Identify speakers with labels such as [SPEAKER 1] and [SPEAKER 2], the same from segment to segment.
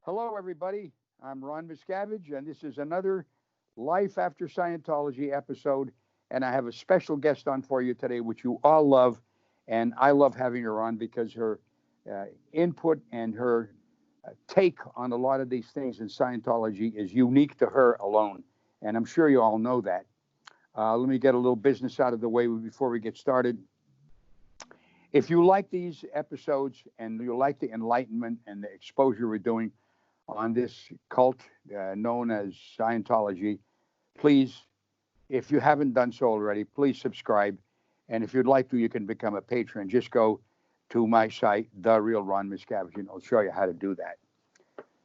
[SPEAKER 1] Hello, everybody. I'm Ron Miscavige, and this is another Life After Scientology episode. And I have a special guest on for you today, which you all love. And I love having her on because her input and her take on a lot of these things in Scientology is unique to her alone. And I'm sure you all know that. Let me get a little business out of the way before we get started. If you like these episodes and you like the enlightenment and the exposure we're doing on this cult known as Scientology, please, if you haven't done so already, please subscribe. And if you'd like to, you can become a patron. Just go to my site, The Real Ron Miscavige, and I'll show you how to do that.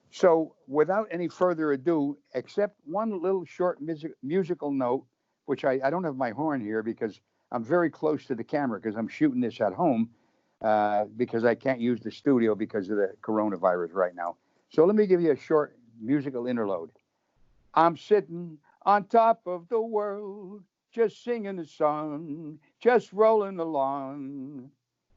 [SPEAKER 1] So without any further ado, except one little short musical note, which I don't have my horn here because I'm very close to the camera because I'm shooting this at home because I can't use the studio because of the coronavirus right now. So let me give you a short musical interlude. I'm sitting on top of the world, just singing the song, just rolling along.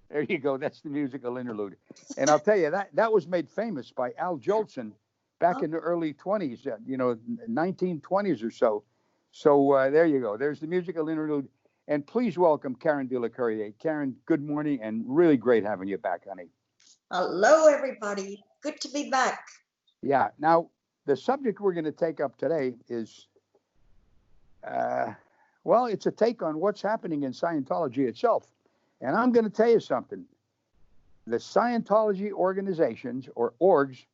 [SPEAKER 1] There you go. That's the musical interlude. And I'll tell you, that was made famous by Al Jolson back in the early 20s, 1920s or so. So there you go. There's the musical interlude. And please welcome Karen de la Carriere. Karen, good morning, and really great having you back, honey.
[SPEAKER 2] Hello, everybody. Good to be back.
[SPEAKER 1] Yeah. Now, the subject we're going to take up today is, well, it's a take on what's happening in Scientology itself. And I'm going to tell you something. The Scientology organizations, or orgs,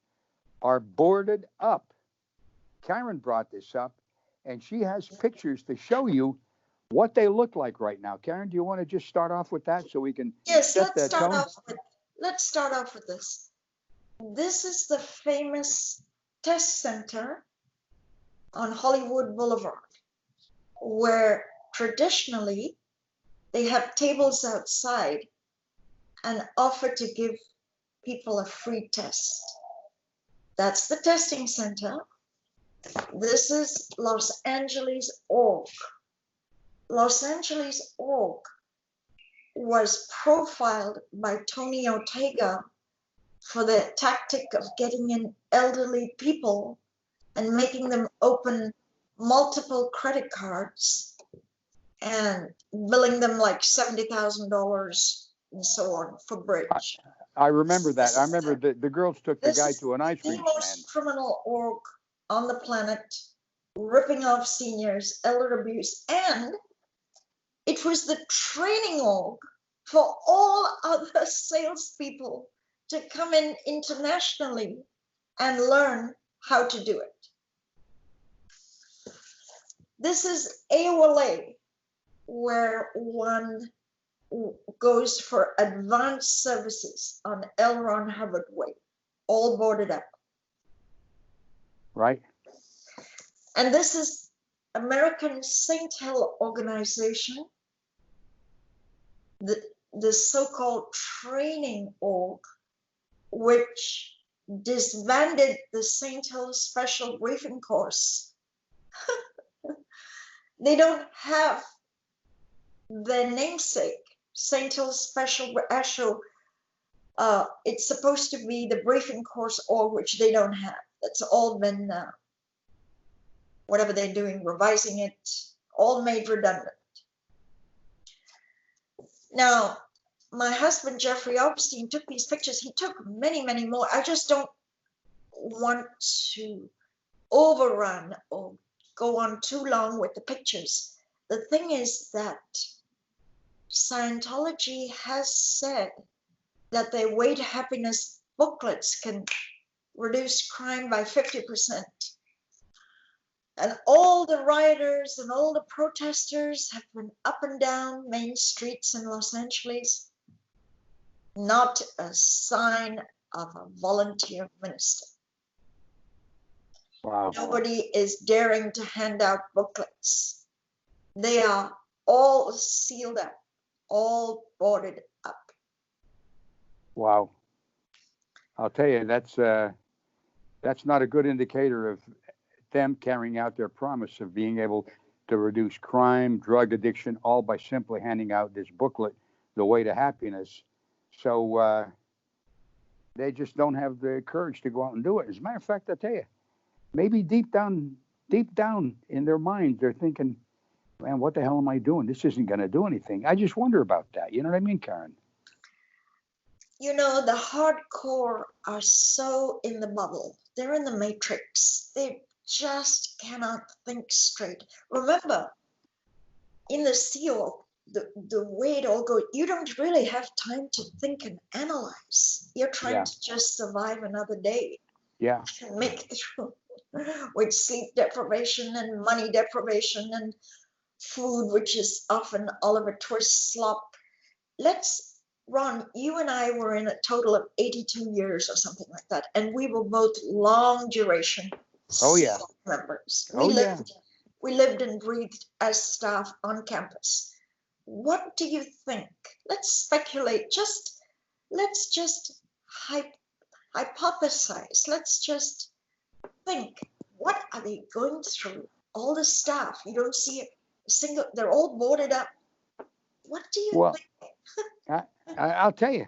[SPEAKER 1] are boarded up. Karen brought this up, and she has pictures to show you what they look like right now. Karen, do you want to just start off with that so we can set the tone?
[SPEAKER 2] Let's start off with this. This is the famous test center on Hollywood Boulevard, where traditionally they have tables outside and offer to give people a free test. That's the testing center. This is Los Angeles org. Los Angeles org was profiled by Tony Ortega for the tactic of getting in elderly people and making them open multiple credit cards and billing them like $70,000 and so on for bridge.
[SPEAKER 1] I remember that. I remember the girls took the guy to an ice cream stand.
[SPEAKER 2] The most criminal org on the planet, ripping off seniors, elder abuse, and it was the training org for all other salespeople to come in internationally and learn how to do it. This is AOLA, where one goes for advanced services on L. Ron Hubbard Way, all boarded up.
[SPEAKER 1] Right.
[SPEAKER 2] And this is American Saint Hill organization, the so-called training org, which disbanded the Saint Hill special briefing course. They don't have their namesake, Saint Hill special. Actually, it's supposed to be the briefing course org, which they don't have. That's all been, whatever they're doing, revising it, all made redundant. Now, my husband, Jeffrey Opstein, took these pictures. He took many, many more. I just don't want to overrun or go on too long with the pictures. The thing is that Scientology has said that their Way to Happiness booklets can reduce crime by 50%. And all the rioters and all the protesters have been up and down main streets in Los Angeles. Not a sign of a volunteer minister.
[SPEAKER 1] Wow.
[SPEAKER 2] Nobody is daring to hand out booklets. They are all sealed up, all boarded up.
[SPEAKER 1] Wow. I'll tell you, that's not a good indicator of them carrying out their promise of being able to reduce crime, drug addiction, all by simply handing out this booklet, The Way to Happiness. So They just don't have the courage to go out and do it. As a matter of fact, I tell you, maybe deep down in their minds, they're thinking, man, what the hell am I doing? This isn't going to do anything. I just wonder about that. You know what I mean, Karen?
[SPEAKER 2] You know, the hardcore are so in the bubble. They're in the matrix. They just cannot think straight. Remember, in the seal, the way it all goes, you don't really have time to think and analyze. You're trying to just survive another day.
[SPEAKER 1] Yeah.
[SPEAKER 2] And make it through with sleep deprivation and money deprivation and food, which is often Oliver Twist slop. Ron, you and I were in a total of 82 years or something like that, and we were both long duration members. We lived and breathed as staff on campus. What do you think? Let's speculate. Let's just hypothesize. Let's just think. What are they going through? All the staff. You don't see a single. They're all boarded up. What do you think?
[SPEAKER 1] I'll tell you.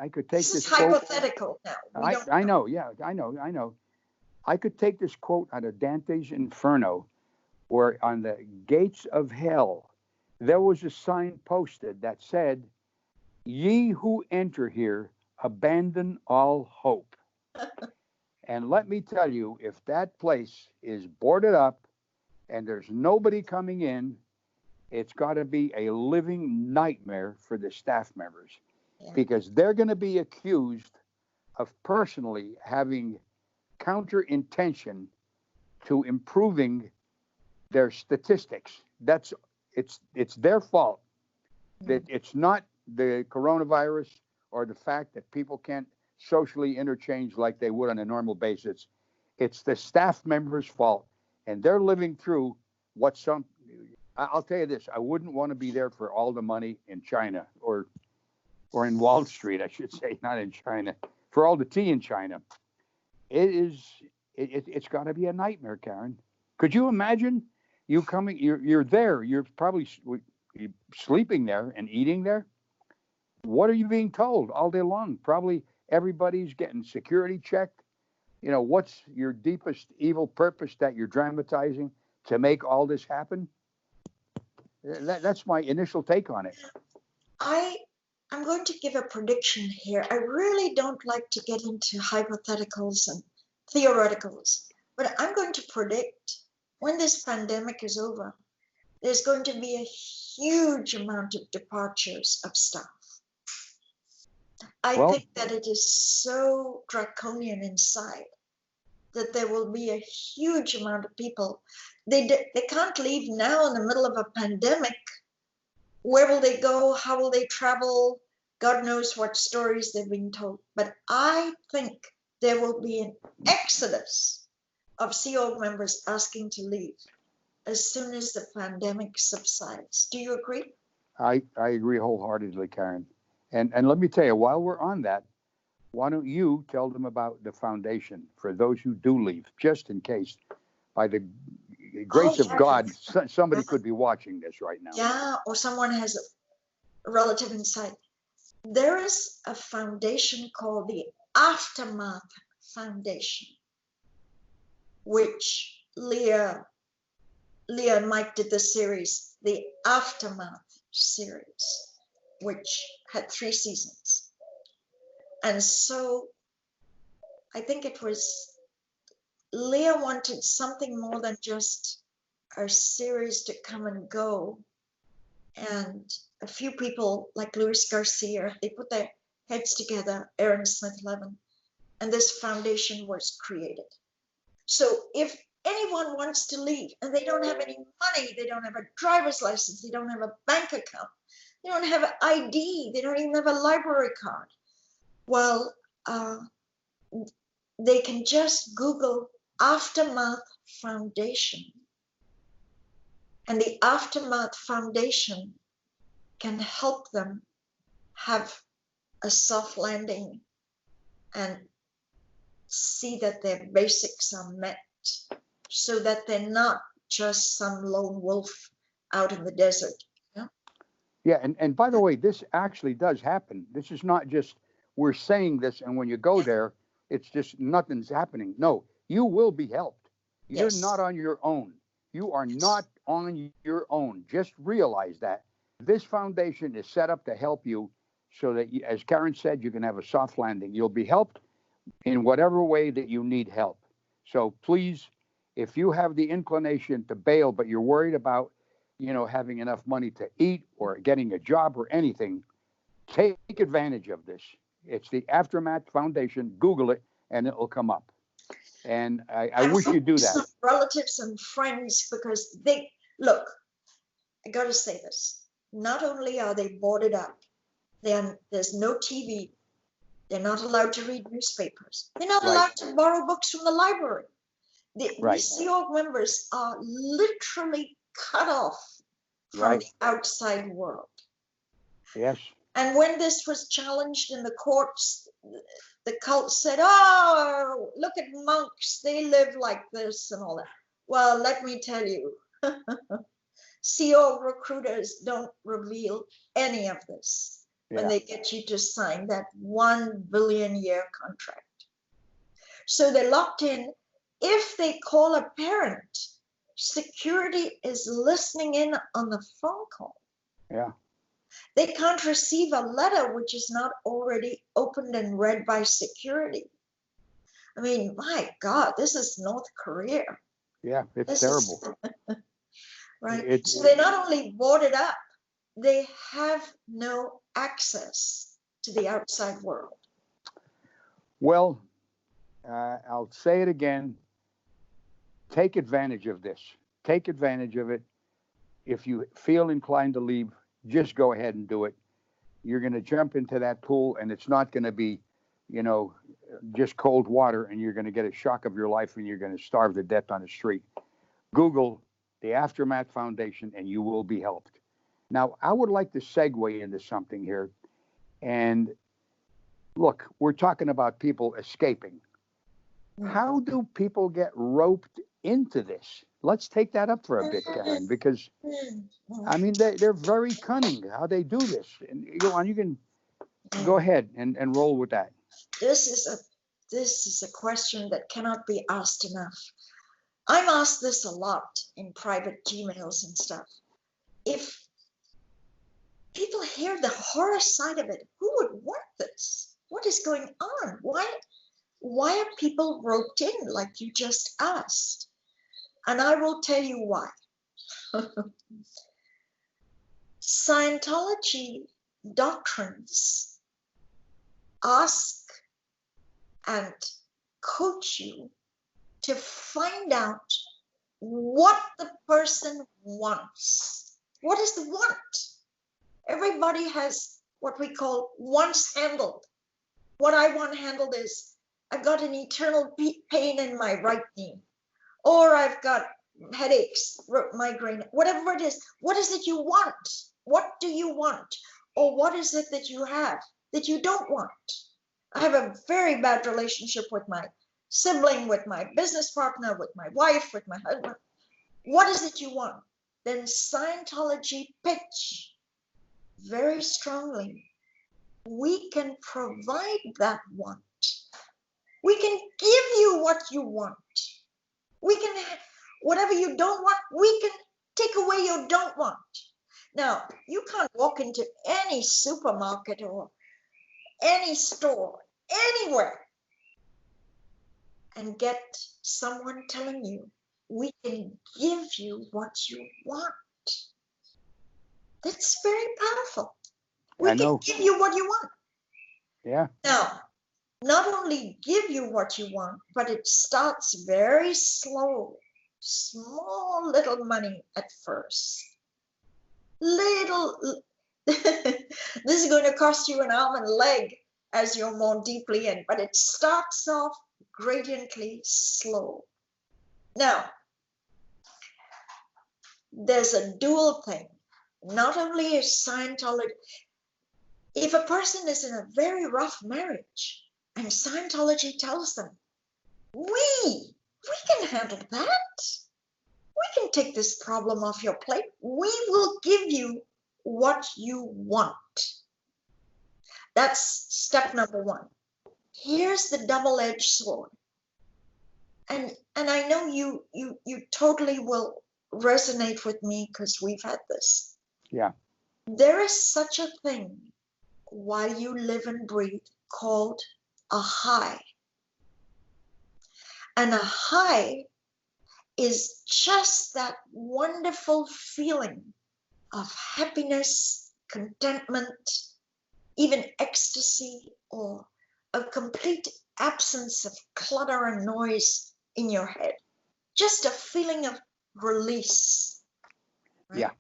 [SPEAKER 1] I could take this quote.
[SPEAKER 2] Hypothetical now.
[SPEAKER 1] I know. Yeah, I know. I could take this quote out of Dante's Inferno, where on the gates of hell, there was a sign posted that said, "Ye who enter here, abandon all hope." And let me tell you, if that place is boarded up and there's nobody coming in, it's got to be a living nightmare for the staff members, because they're going to be accused of personally having counter intention to improving their statistics. It's their fault. That it's not the coronavirus or the fact that people can't socially interchange like they would on a normal basis. It's the staff members' fault, and they're living through what some. I'll tell you this: I wouldn't want to be there for all the money in China or in Wall Street, I should say, not in China, for all the tea in China. It's got to be a nightmare, Karen. Could you imagine you coming? You're there. You're probably sleeping there and eating there. What are you being told all day long? Probably everybody's getting security checked. You know, what's your deepest evil purpose that you're dramatizing to make all this happen? That's my initial take on it.
[SPEAKER 2] I'm going to give a prediction here. I really don't like to get into hypotheticals and theoreticals, but I'm going to predict when this pandemic is over, there's going to be a huge amount of departures of staff. I think that it is so draconian inside that there will be a huge amount of people. They can't leave now in the middle of a pandemic. Where will they go? How will they travel? God knows what stories they've been told. But I think there will be an exodus of CO members asking to leave as soon as the pandemic subsides. Do you agree?
[SPEAKER 1] I agree wholeheartedly, Karen. And let me tell you, while we're on that, why don't you tell them about the foundation for those who do leave, just in case, by the grace of God, somebody could be watching this right now.
[SPEAKER 2] Yeah, or someone has a relative inside. There is a foundation called the Aftermath Foundation, which Leah and Mike did the series, the Aftermath series, which had 3 seasons. And so I think it was Leah wanted something more than just a series to come and go. And a few people like Luis Garcia, they put their heads together, Aaron Smith-Levin, and this foundation was created. So if anyone wants to leave and they don't have any money, they don't have a driver's license, they don't have a bank account, they don't have an ID, they don't even have a library card, well, they can just Google Aftermath Foundation. And the Aftermath Foundation can help them have a soft landing and see that their basics are met so that they're not just some lone wolf out in the desert.
[SPEAKER 1] Yeah, and by the way, this actually does happen. This is not just we're saying this, and when you go there, it's just nothing's happening. No, you will be helped. You're
[SPEAKER 2] Yes.
[SPEAKER 1] not on your own. You are not on your own. Just realize that. This foundation is set up to help you so that, as Karen said, you can have a soft landing. You'll be helped in whatever way that you need help. So please, if you have the inclination to bail, but you're worried about, having enough money to eat or getting a job or anything, take advantage of this. It's the Aftermath Foundation. Google it, and it will come up. And I wish you'd do that.
[SPEAKER 2] Some relatives and friends, because look, I got to say this. Not only are they boarded up, there's no TV. They're not allowed to read newspapers. They're not allowed to borrow books from the library. We Sea Org members are literally cut off from the outside world.
[SPEAKER 1] Yes.
[SPEAKER 2] And when this was challenged in the courts, the cult said, oh, look at monks. They live like this and all that. Well, let me tell you, Sea Org recruiters don't reveal any of this when they get you to sign that 1 billion year contract. So they're locked in. If they call a parent, security is listening in on the phone call.
[SPEAKER 1] Yeah.
[SPEAKER 2] They can't receive a letter which is not already opened and read by security. I mean, my God, this is North Korea.
[SPEAKER 1] Yeah, it's terrible.
[SPEAKER 2] Right? So they're not only boarded up, they have no access to the outside world.
[SPEAKER 1] Well, I'll say it again. Take advantage of this. Take advantage of it. If you feel inclined to leave, just go ahead and do it. You're going to jump into that pool, and it's not going to be, just cold water, and you're going to get a shock of your life, and you're going to starve to death on the street. Google the Aftermath Foundation, and you will be helped. Now, I would like to segue into something here. And look, we're talking about people escaping. How do people get roped into this? Let's take that up for a bit, Karen, because, I mean, they're very cunning how they do this. And you can go ahead and roll with that.
[SPEAKER 2] This is a question that cannot be asked enough. I'm asked this a lot in private Gmails and stuff. If people hear the horror side of it, who would want this? What is going on? Why are people roped in like you just asked? And I will tell you why. Scientology doctrines ask and coach you to find out what the person wants. What is the want? Everybody has what we call wants handled. What I want handled is I've got an eternal pain in my right knee, or I've got headaches, migraine, whatever it is. What is it you want? What do you want? Or what is it that you have that you don't want? I have a very bad relationship with my sibling, with my business partner, with my wife, with my husband. What is it you want? Then Scientology pitch very strongly. We can provide that want. We can give you what you want. We can, whatever you don't want, we can take away your don't want. Now, you can't walk into any supermarket or any store, anywhere, and get someone telling you, we can give you what you want. That's very powerful. We can give you what you want.
[SPEAKER 1] Yeah.
[SPEAKER 2] Now, not only give you what you want, but it starts very slow, small little money at first. This is going to cost you an arm and a leg as you're more deeply in, but it starts off gradiently slow. Now, there's a dual thing. Not only is Scientology, if a person is in a very rough marriage and Scientology tells them, we can handle that. We can take this problem off your plate. We will give you what you want. That's step number one. Here's the double-edged sword. And I know you totally will resonate with me because we've had this.
[SPEAKER 1] Yeah.
[SPEAKER 2] There is such a thing while you live and breathe called a high. And a high is just that wonderful feeling of happiness, contentment, even ecstasy, or a complete absence of clutter and noise in your head. Just a feeling of release. Right?
[SPEAKER 1] Yeah.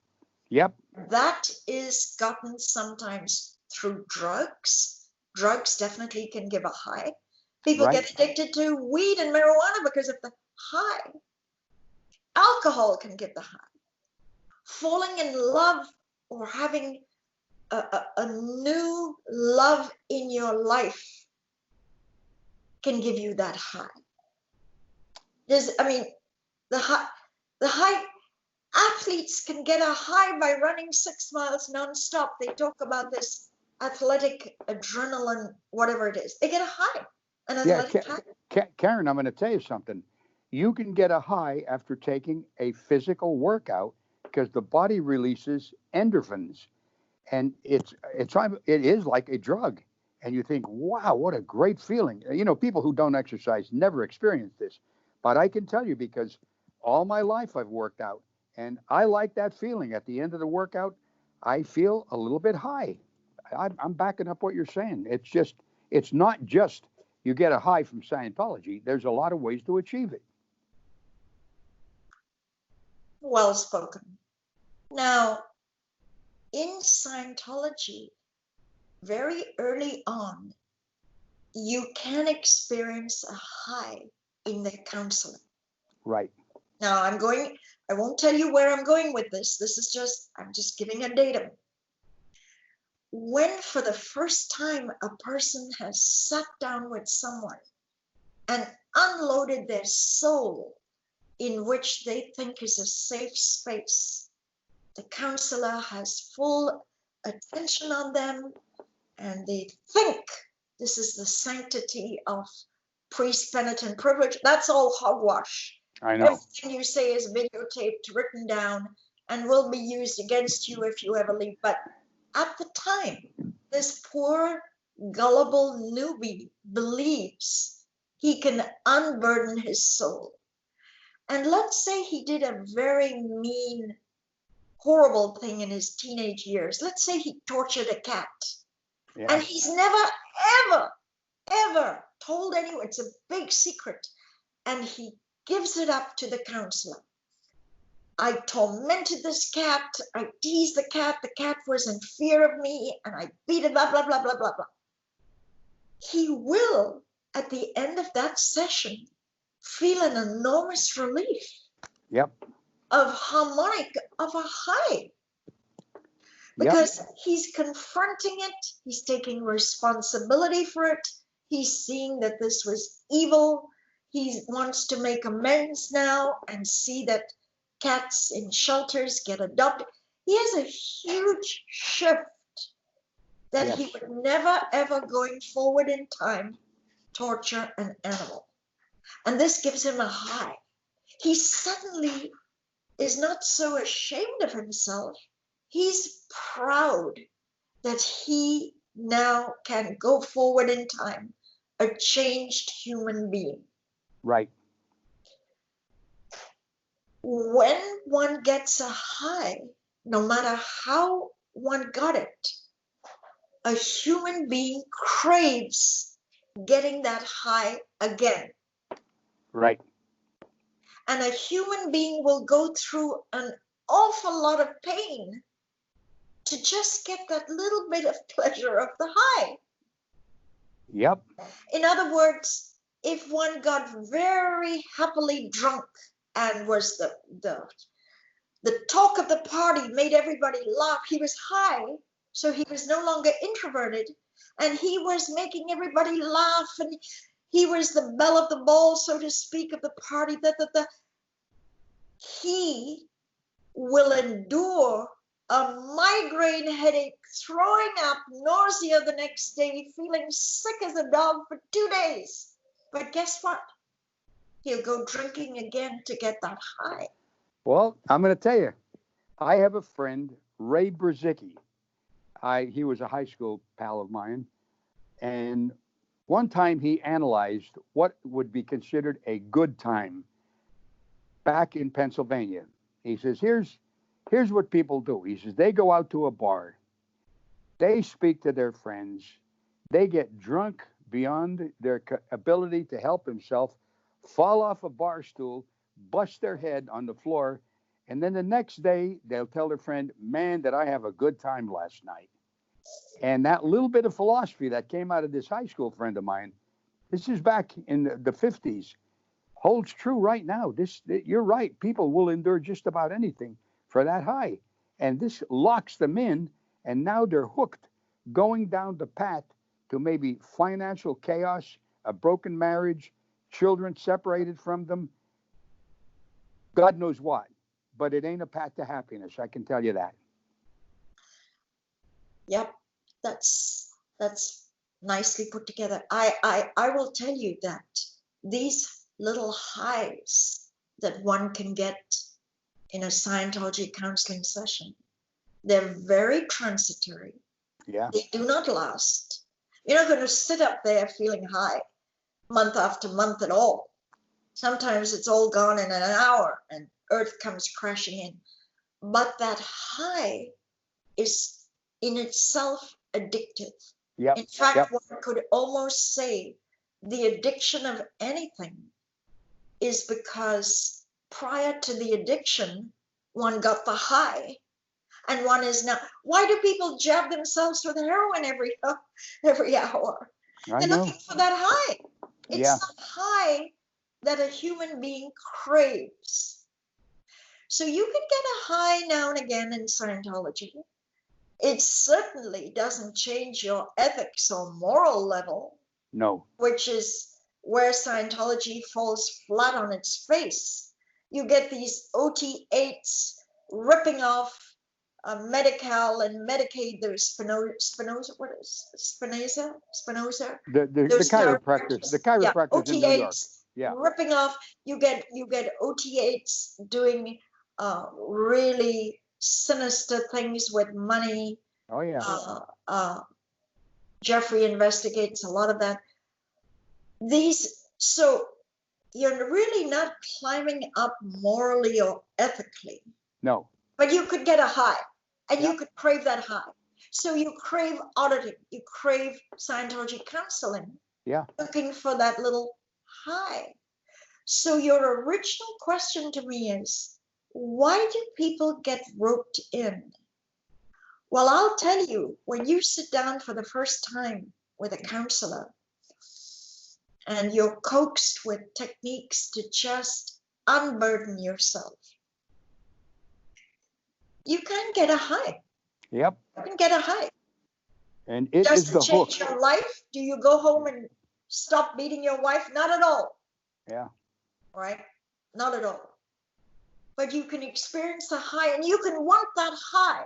[SPEAKER 1] Yep.
[SPEAKER 2] That is gotten sometimes through drugs. Drugs definitely can give a high. People
[SPEAKER 1] Right.
[SPEAKER 2] get addicted to weed and marijuana because of the high. Alcohol can give the high. Falling in love or having a new love in your life can give you that high. The high athletes can get a high by running 6 miles nonstop. They talk about this athletic adrenaline, whatever it is. They get a high, an athletic high.
[SPEAKER 1] Karen, I'm going to tell you something. You can get a high after taking a physical workout because the body releases endorphins, and it is like a drug. And you think, wow, what a great feeling. You know, people who don't exercise never experience this, but I can tell you because all my life I've worked out, and I like that feeling. At the end of the workout, I feel a little bit high. I'm backing up what you're saying. It's not just you get a high from Scientology. There's a lot of ways to achieve it.
[SPEAKER 2] Well spoken. Now, in Scientology, very early on, you can experience a high in the counseling.
[SPEAKER 1] Right.
[SPEAKER 2] Now, I won't tell you where I'm going with this. I'm just giving a datum. When for the first time a person has sat down with someone and unloaded their soul in which they think is a safe space, the counselor has full attention on them, and they think this is the sanctity of priest penitent privilege. That's all hogwash.
[SPEAKER 1] I know.
[SPEAKER 2] Everything you say is videotaped, written down, and will be used against you if you ever leave. But at the time, this poor, gullible newbie believes he can unburden his soul. And let's say he did a very mean, horrible thing in his teenage years. Let's say he tortured a cat.
[SPEAKER 1] Yeah.
[SPEAKER 2] And he's never, ever, ever told anyone. It's a big secret. And he gives it up to the counselor. I tormented this cat. I teased the cat. The cat was in fear of me, and I beat it, blah, blah, blah, blah, blah, blah. He will, at the end of that session, feel an enormous relief.
[SPEAKER 1] Yep.
[SPEAKER 2] Of a high. Because he's confronting it. He's taking responsibility for it. He's seeing that this was evil. He wants to make amends now and see that cats in shelters get adopted. He has a huge shift that he would never, ever going forward in time torture an animal. And this gives him a high. He suddenly is not so ashamed of himself. He's proud that he now can go forward in time, a changed human being.
[SPEAKER 1] Right.
[SPEAKER 2] When one gets a high, no matter how one got it, a human being craves getting that high again.
[SPEAKER 1] Right.
[SPEAKER 2] And a human being will go through an awful lot of pain to just get that little bit of pleasure of the high.
[SPEAKER 1] Yep.
[SPEAKER 2] In other words, if one got very happily drunk and was the talk of the party, made everybody laugh, he was high, so he was no longer introverted, and he was making everybody laugh, and he was the belle of the ball, so to speak, of the party. He will endure a migraine headache, throwing up, nausea the next day, feeling sick as a dog for 2 days. But guess what? He'll go drinking again to get that high.
[SPEAKER 1] Well, I'm going to tell you, I have a friend, Ray Brzezicki. He was a high school pal of mine. And one time he analyzed what would be considered a good time back in Pennsylvania. He says, here's what people do. He says, they go out to a bar. They speak to their friends. They get drunk beyond their ability to help themselves, fall off a bar stool, bust their head on the floor, and then the next day they'll tell their friend, man, did I have a good time last night. And that little bit of philosophy that came out of this high school friend of mine, this is back in the 50s, holds true right now. You're right. People will endure just about anything for that high. And this locks them in, and now they're hooked, going down the path to maybe financial chaos, a broken marriage, children separated from them, God knows what. But it ain't a path to happiness, I can tell you that.
[SPEAKER 2] Yep, that's nicely put together. I will tell you that these little highs that one can get in a Scientology counseling session, they're very transitory.
[SPEAKER 1] Yeah.
[SPEAKER 2] They do not last. You're not going to sit up there feeling high month after month at all. Sometimes it's all gone in an hour and earth comes crashing in. But that high is in itself addictive.
[SPEAKER 1] Yep.
[SPEAKER 2] In fact,
[SPEAKER 1] Yep.
[SPEAKER 2] one could almost say the addiction of anything is because prior to the addiction, one got the high. And one is now, why do people jab themselves with heroin every hour? They're looking for that high. It's the high that a human being craves. So you can get a high now and again in Scientology. It certainly doesn't change your ethics or moral level.
[SPEAKER 1] No.
[SPEAKER 2] Which is where Scientology falls flat on its face. You get these OT8s ripping off Medi-Cal and Medicaid. There's Spinoza. What is Spinoza?
[SPEAKER 1] The chiropractors. The chiropractors in New York. Yeah.
[SPEAKER 2] Ripping off. You get OT8s doing really sinister things with money.
[SPEAKER 1] Oh yeah.
[SPEAKER 2] Jeffrey investigates a lot of that. So you're really not climbing up morally or ethically.
[SPEAKER 1] No.
[SPEAKER 2] But you could get a high, and you could crave that high. So you crave auditing, you crave Scientology counseling.
[SPEAKER 1] Yeah.
[SPEAKER 2] Looking for that little high. So your original question to me is, why do people get roped in? Well, I'll tell you, when you sit down for the first time with a counselor and you're coaxed with techniques to just unburden yourself, you can get a high.
[SPEAKER 1] Yep.
[SPEAKER 2] You can get a high.
[SPEAKER 1] And it is the hook. Does it
[SPEAKER 2] change your life? Do you go home and stop beating your wife? Not at all.
[SPEAKER 1] Yeah.
[SPEAKER 2] Right? Not at all. But you can experience a high, and you can want that high.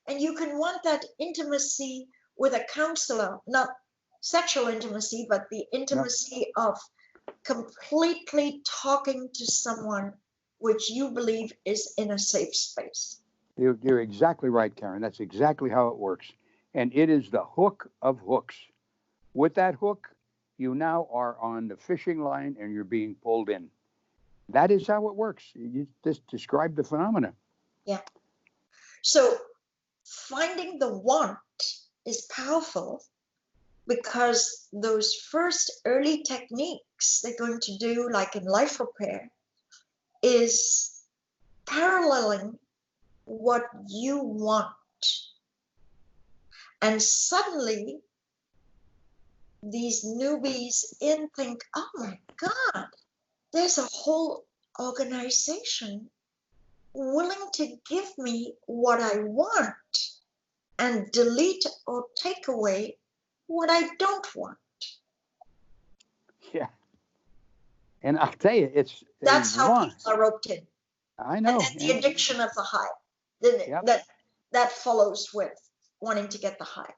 [SPEAKER 2] And you can want that intimacy with a counselor, not sexual intimacy, but the intimacy of completely talking to someone which you believe is in a safe space.
[SPEAKER 1] You're exactly right, Karen. That's exactly how it works. And it is the hook of hooks. With that hook, you now are on the fishing line and you're being pulled in. That is how it works. You just described the phenomena.
[SPEAKER 2] Yeah. So finding the want is powerful because those first early techniques they're going to do, like in life repair, is paralleling what you want. And suddenly these newbies in think, oh my God, there's a whole organization willing to give me what I want and delete or take away what I don't want.
[SPEAKER 1] Yeah. And I'll tell you,
[SPEAKER 2] that's how people are roped in.
[SPEAKER 1] I know.
[SPEAKER 2] And the addiction of the high. That that follows with wanting to get the high,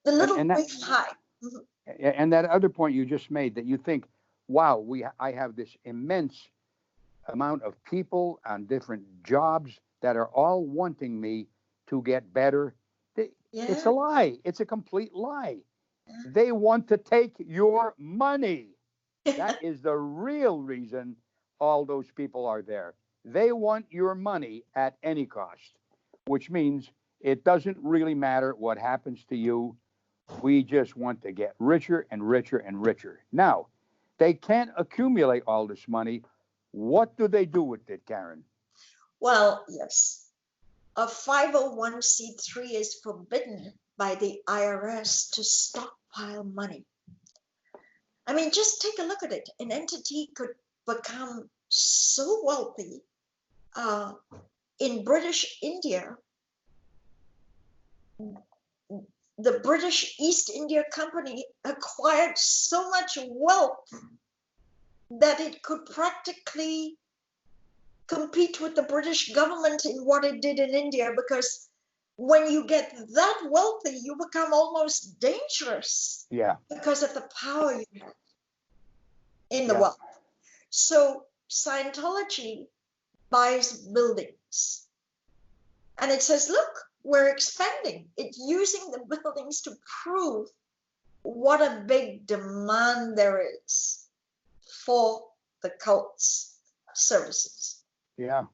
[SPEAKER 2] the little brief high.
[SPEAKER 1] And that other point you just made, that you think, wow, I have this immense amount of people on different jobs that are all wanting me to get better. It's a lie. It's a complete lie. They want to take your money. That is the real reason all those people are there. They want your money at any cost, which means it doesn't really matter what happens to you. We just want to get richer and richer and richer. Now, they can't accumulate all this money. What do they do with it, Karen?
[SPEAKER 2] Well, yes. A 501c3 is forbidden by the IRS to stockpile money. I mean, just take a look at it. An entity could become so wealthy. In British India, the British East India Company acquired so much wealth that it could practically compete with the British government in what it did in India, because when you get that wealthy, you become almost dangerous.
[SPEAKER 1] Yeah.
[SPEAKER 2] Because of the power you have in the wealth. So Scientology buys buildings and it says, look, we're expanding. It's using the buildings to prove what a big demand there is for the cult's services.
[SPEAKER 1] Yeah.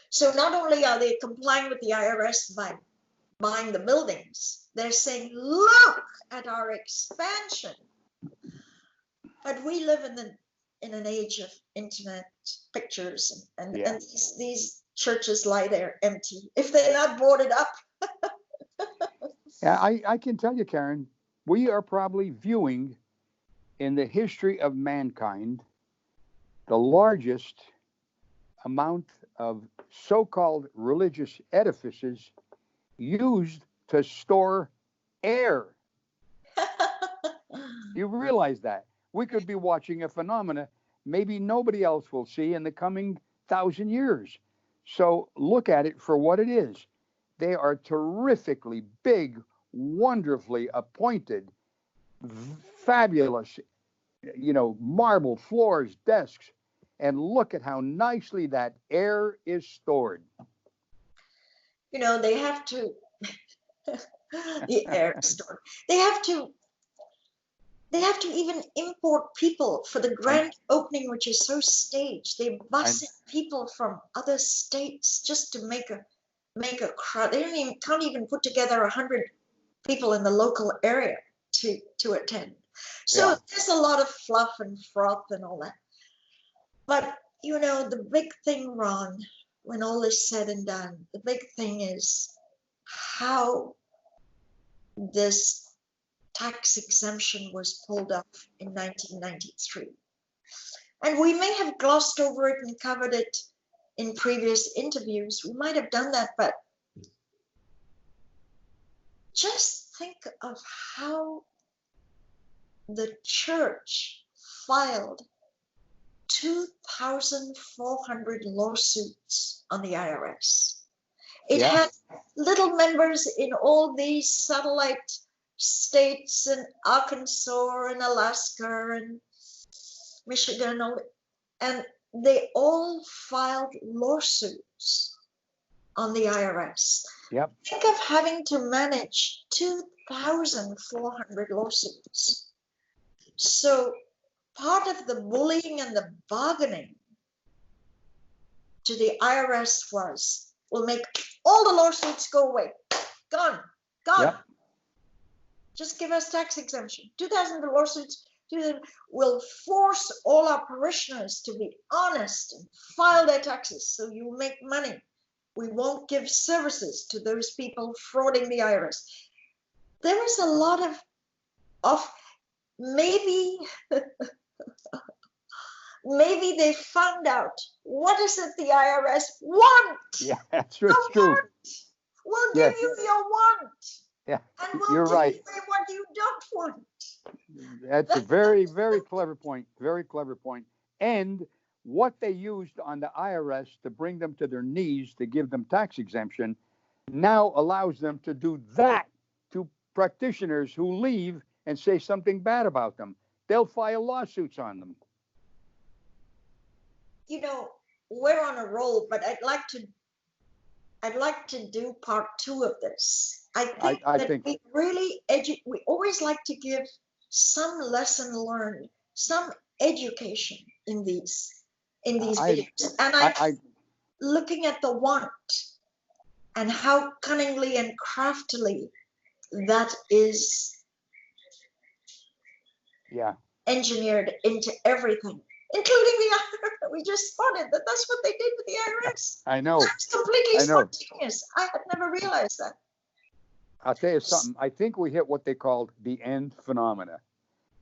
[SPEAKER 2] So not only are they complying with the IRS by buying the buildings, they're saying, look at our expansion. But we live in an age of internet pictures, and these churches lie there empty if they're not boarded up.
[SPEAKER 1] Yeah, I can tell you, Karen, we are probably viewing in the history of mankind the largest amount of so-called religious edifices used to store air. You realize that? We could be watching a phenomena maybe nobody else will see in the coming 1,000 years. So look at it for what it is. They are terrifically big, wonderfully appointed, fabulous, marble floors, desks, and look at how nicely that air is stored.
[SPEAKER 2] They have to, the air stored. They have to even import people for the grand opening, which is so staged. They bus in people from other states just to make a crowd. They can't even put together 100 people in the local area to attend. So there's a lot of fluff and froth and all that. But the big thing, Ron, when all is said and done, the big thing is how this tax exemption was pulled off in 1993. And we may have glossed over it and covered it in previous interviews. We might have done that, but just think of how the church filed 2,400 lawsuits on the IRS. It had little members in all these satellite states, in Arkansas and Alaska and Michigan, and they all filed lawsuits on the IRS.
[SPEAKER 1] Yep.
[SPEAKER 2] Think of having to manage 2,400 lawsuits. So part of the bullying and the bargaining to the IRS was, we'll make all the lawsuits go away. Gone.
[SPEAKER 1] Yep.
[SPEAKER 2] Just give us tax exemption. 2,000 lawsuits. We'll force all our parishioners to be honest and file their taxes so you make money. We won't give services to those people frauding the IRS. There was a lot of maybe they found out what is it the IRS want.
[SPEAKER 1] Yeah, that's true. True.
[SPEAKER 2] We'll give you your want.
[SPEAKER 1] Yeah,
[SPEAKER 2] and we'll
[SPEAKER 1] you're right.
[SPEAKER 2] Take away what you don't want.
[SPEAKER 1] That's a very, very clever point. Very clever point. And what they used on the IRS to bring them to their knees to give them tax exemption, now allows them to do that to practitioners who leave and say something bad about them. They'll file lawsuits on them.
[SPEAKER 2] You know, we're on a roll, but I'd like to do part 2 of this.
[SPEAKER 1] I think
[SPEAKER 2] We really we always like to give some lesson learned, some education in these videos. And I'm looking at the want and how cunningly and craftily that is engineered into everything, including the IRS. We just spotted that that's what they did with the IRS.
[SPEAKER 1] I know.
[SPEAKER 2] That's completely spontaneous. I had never realized that.
[SPEAKER 1] I'll tell you something. I think we hit what they called the end phenomena.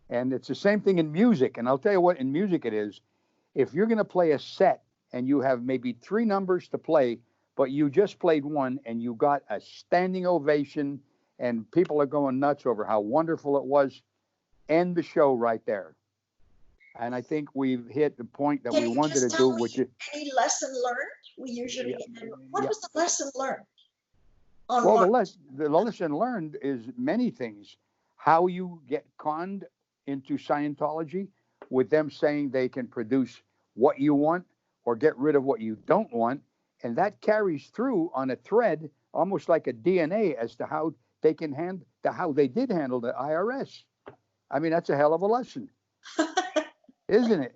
[SPEAKER 1] And it's the same thing in music. And I'll tell you what, in music it is. If you're going to play a set and you have maybe 3 numbers to play, but you just played one and you got a standing ovation and people are going nuts over how wonderful it was, end the show right there. And I think we've hit the point that we wanted to do, which is
[SPEAKER 2] any lesson learned. We usually what was the lesson learned?
[SPEAKER 1] Well, the lesson learned is many things. How you get conned into Scientology with them saying they can produce what you want or get rid of what you don't want. And that carries through on a thread, almost like a DNA, as to how they can how they did handle the IRS. I mean, that's a hell of a lesson, isn't it?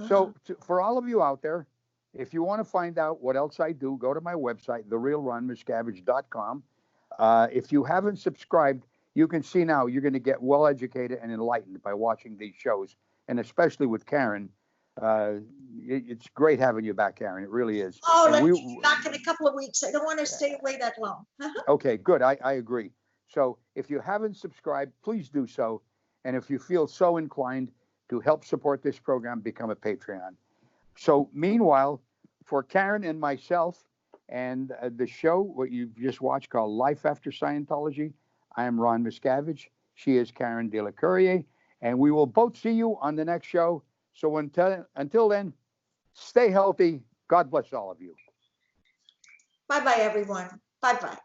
[SPEAKER 1] So for all of you out there, if you want to find out what else I do, go to my website, therealronmiscavige.com. If you haven't subscribed, you can see now you're going to get well educated and enlightened by watching these shows, and especially with Karen. It's great having you back, Karen. It really is.
[SPEAKER 2] Oh, let me be back in a couple of weeks. I don't want to stay away that long.
[SPEAKER 1] Okay, good. I agree. So if you haven't subscribed, please do so. And if you feel so inclined to help support this program, become a Patreon. So meanwhile, for Karen and myself and the show, what you've just watched called Life After Scientology, I am Ron Miscavige. She is Karen de la Carriere. And we will both see you on the next show. So until then, stay healthy. God bless all of you.
[SPEAKER 2] Bye-bye, everyone. Bye-bye.